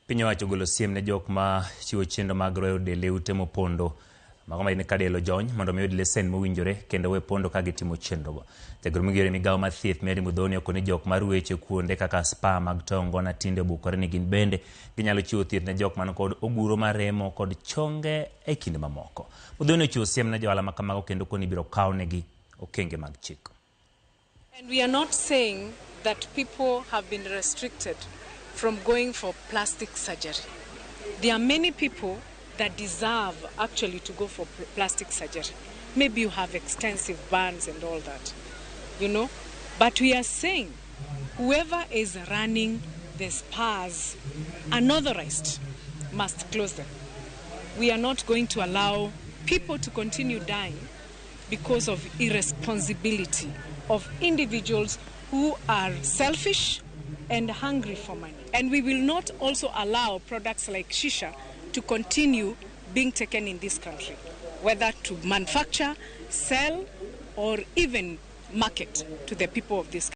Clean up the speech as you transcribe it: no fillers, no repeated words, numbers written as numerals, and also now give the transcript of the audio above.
Piny owacho ogolo siem ne jok ma chiwo chenro mag royo del e ute mopondo mago ma in kadelo jony mondo mi oyud lesen mowinjore kendo we pondo ka gitimo chenrogo. Jagoro migore migawo mar thieth Mary Mudhoni okoni jok mar weche kuonde kaka spa mag tongo na tinde bukore ni gin bende ginyalo chiwo thieth ne jok man kod oguro maremo kod chonge e kinde mamoko. Mudhoni ochiwo siem ne johala ma kamago kendo koni biro kawnegi okenge mag chik. And we are not saying that people have been restricted from going for plastic surgery. There are many people that deserve actually to go for plastic surgery. Maybe you have extensive burns and all that, you know. But we are saying whoever is running the spas unauthorized must close them. We are not going to allow people to continue dying because of irresponsibility of individuals who are selfish and hungry for money. And we will not also allow products like shisha to continue being taken in this country, whether to manufacture, sell, or even market to the people of this country.